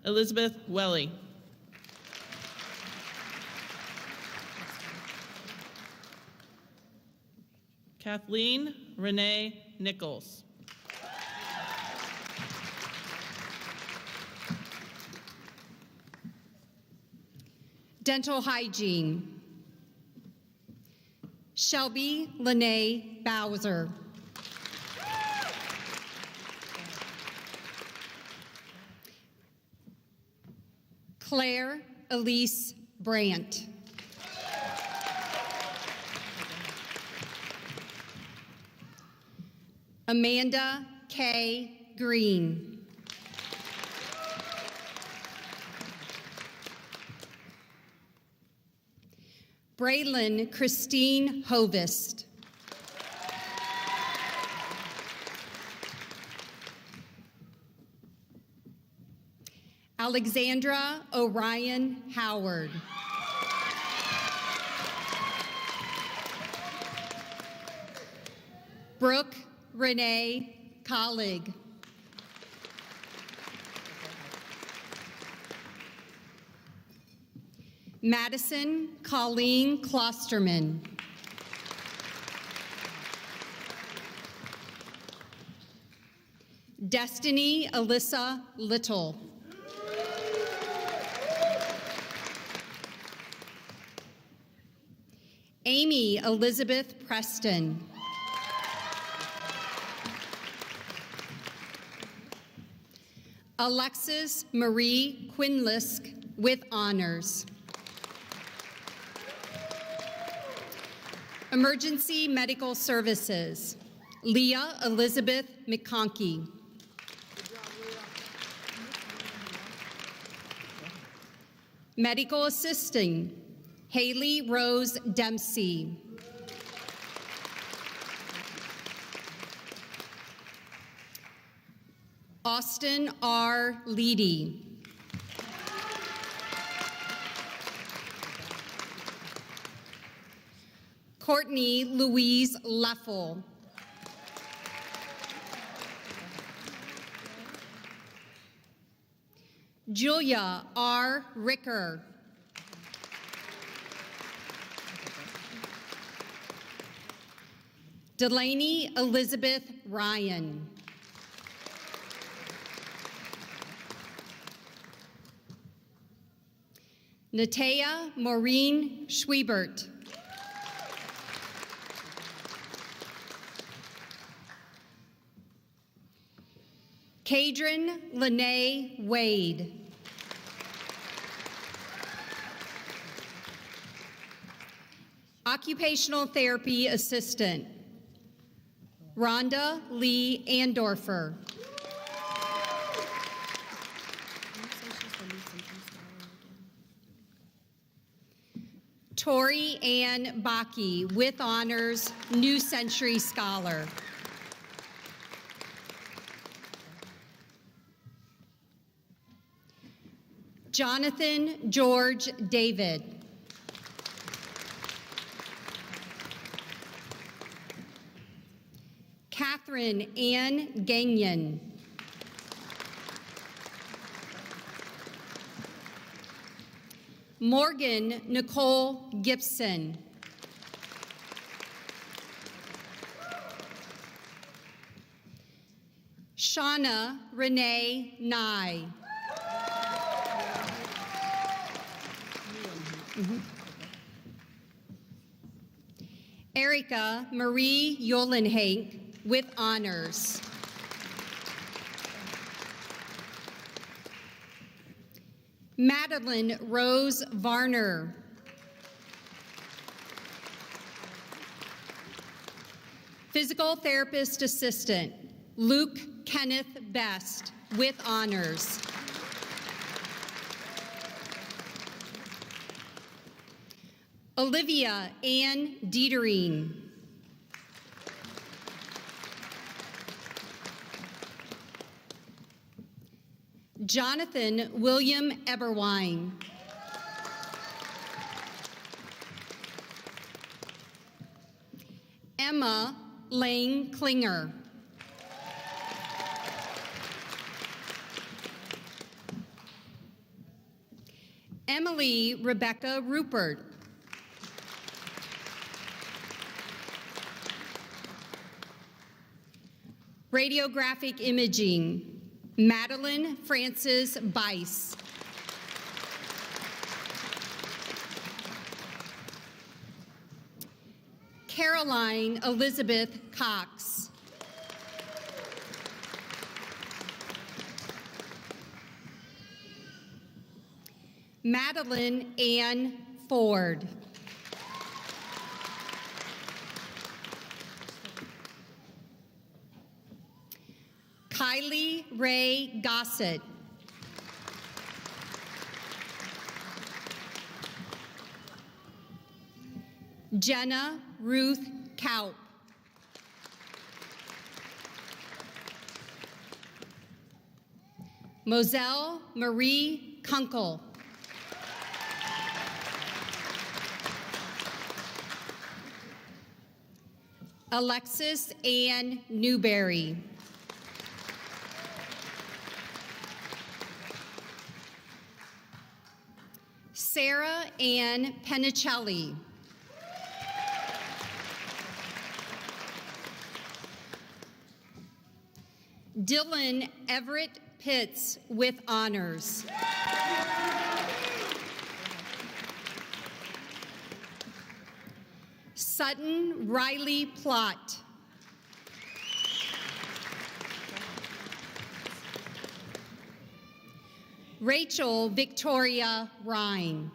Elizabeth Welly. Kathleen Renee Nichols. Dental Hygiene, Shelby Lene Bowser. Claire Elise Brandt. Amanda K. Green. Braylon Christine Hovest. Alexandra Orion Howard. Brooke Renee Collig. Madison Colleen Klosterman. Destiny Alyssa Little. Amy Elizabeth Preston. Alexis Marie Quinlisk, with honors. Emergency Medical Services, Leah Elizabeth McConkey. Medical Assisting, Haley Rose Dempsey. Austin R. Leedy. Courtney Louise Leffel. Julia R. Ricker. Delaney Elizabeth Ryan. Natea Maureen Schwiebert. Kadrin Lene Wade. Occupational therapy assistant, Rhonda Lee Andorfer. Tori Ann Baki, with honors, New Century Scholar. Jonathan George David. Catherine Ann Gagnon. Morgan Nicole Gibson. Shauna Renee Nye. Erica Marie Yolenhank, with honors. Madeline Rose Varner. Physical therapist assistant, Luke Kenneth Best, with honors. Olivia Ann Dietering. Jonathan William Eberwein. Emma Lane Klinger. Emily Rebecca Rupert. Radiographic imaging, Madeline Frances Bice. Caroline Elizabeth Cox. Madeline Ann Ford. Kylie Ray Gossett. Jenna Ruth Kaup. Moselle Marie Kunkel. Alexis Ann Newberry. Sarah Ann Penicelli. Dylan Everett Pitts, with honors. Sutton Riley Plott. Rachel Victoria Rhine.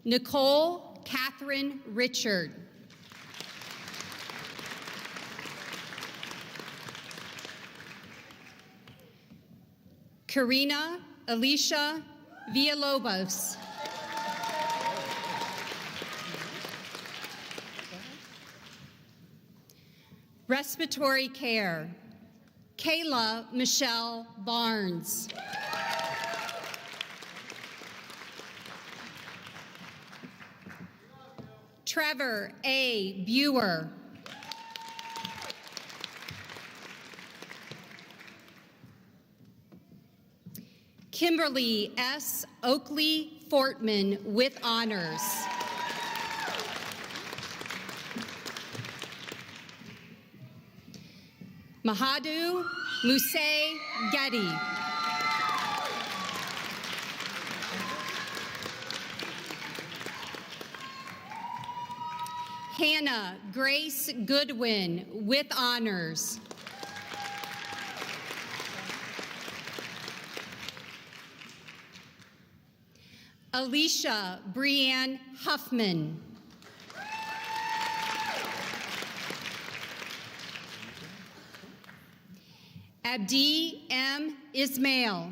Nicole Catherine Richard. Karina Alicia Villalobos. Respiratory care, Kayla Michelle Barnes. Trevor A. Buer. Kimberly S. Oakley Fortman, with honors. Mahadu Muse Getty. Hannah Grace Goodwin with honors. Alicia Brianne Huffman. Abdi M. Ismail.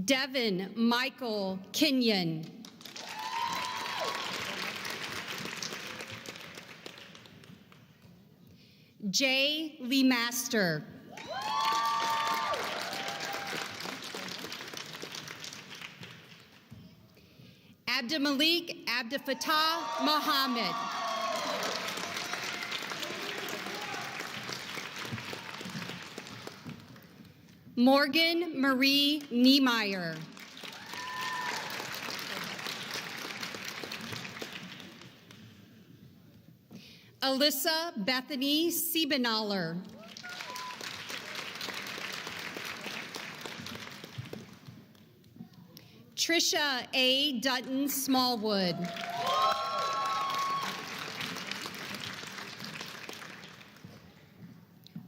Devin Michael Kenyon. Jay Lee Master. Abdimalik Abdifatah Muhammad. Morgan Marie Niemeyer. Alyssa Bethany Siebenaller. Trisha A. Dutton Smallwood.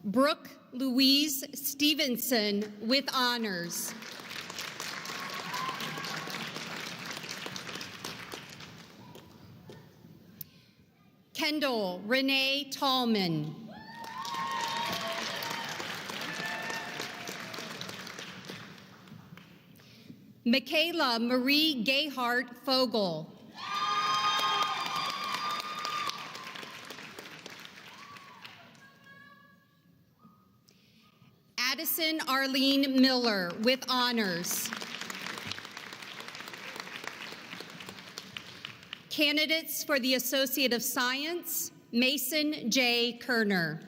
Brooke Louise Stevenson with honors. Kendall Renee Tallman. Michaela Marie Gayhart Fogel. Addison Arlene Miller with honors. Candidates for the Associate of Science, Mason J. Kerner.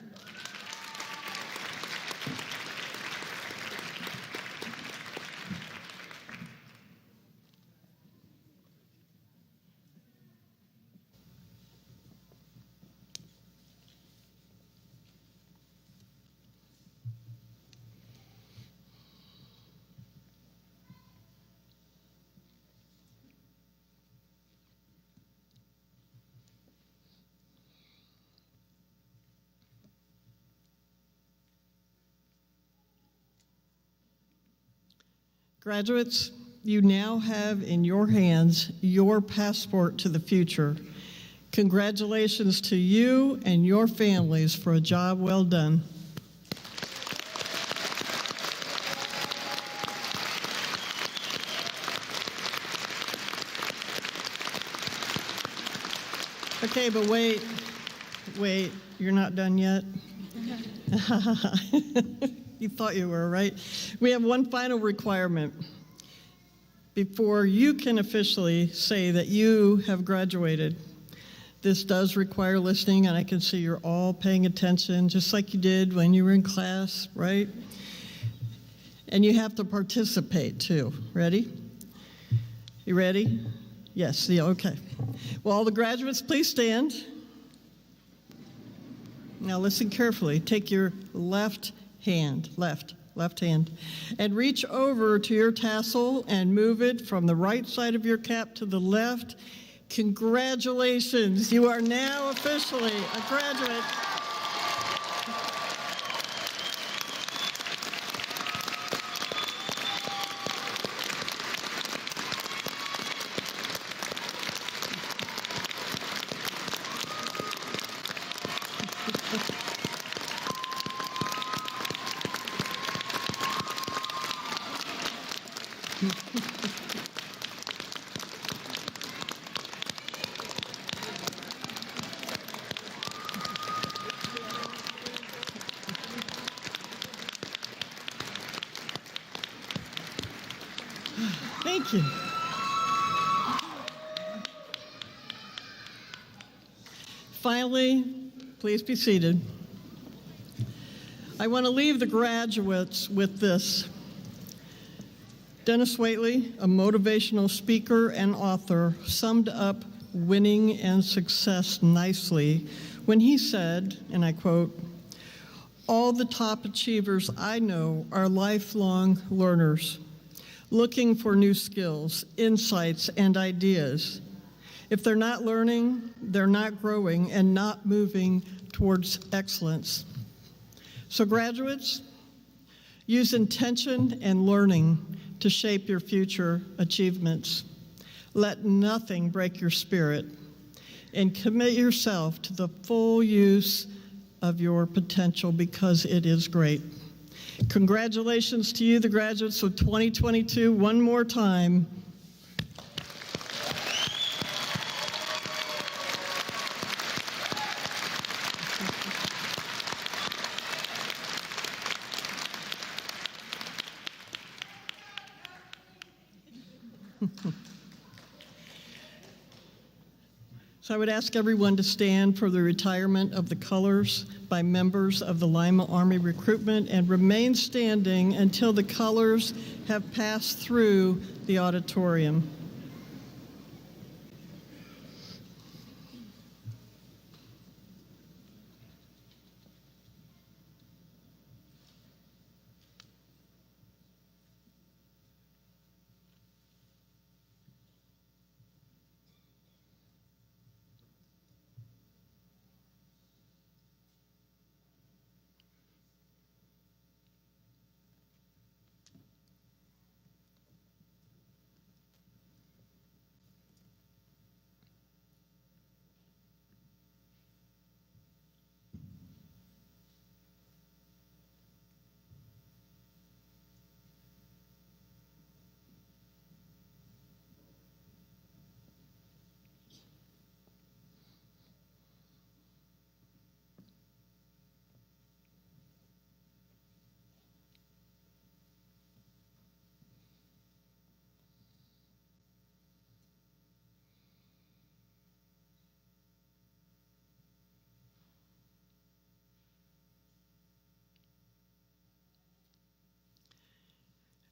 Graduates, you now have in your hands your passport to the future. Congratulations to you and your families for a job well done. Okay, but wait, you're not done yet? You thought you were, right? We have one final requirement. Before you can officially say that you have graduated, this does require listening, and I can see you're all paying attention, just like you did when you were in class, right? And you have to participate too. Ready? You ready? Yes, yeah, okay. Well, all the graduates, please stand. Now listen carefully. Take your left hand, left hand, and reach over to your tassel and move it from the right side of your cap to the left. Congratulations, you are now officially a graduate. Thank you. Finally, please be seated. I want to leave the graduates with this. Dennis Waitley, a motivational speaker and author, summed up winning and success nicely when he said, and I quote, "All the top achievers I know are lifelong learners, looking for new skills, insights, and ideas. If they're not learning, they're not growing and not moving towards excellence." So graduates, use intention and learning to shape your future achievements. Let nothing break your spirit, and commit yourself to the full use of your potential because it is great. Congratulations to you, the graduates of 2022, one more time. So I would ask everyone to stand for the retirement of the colors by members of the Lima Army Recruitment and remain standing until the colors have passed through the auditorium.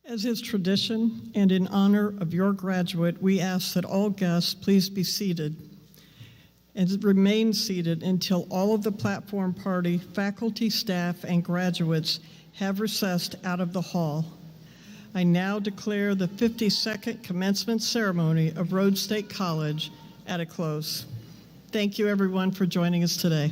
As is tradition, and in honor of your graduate, we ask that all guests please be seated and remain seated until all of the platform party, faculty, staff, and graduates have recessed out of the hall. I now declare the 52nd commencement ceremony of Rhodes State College at a close. Thank you, everyone, for joining us today.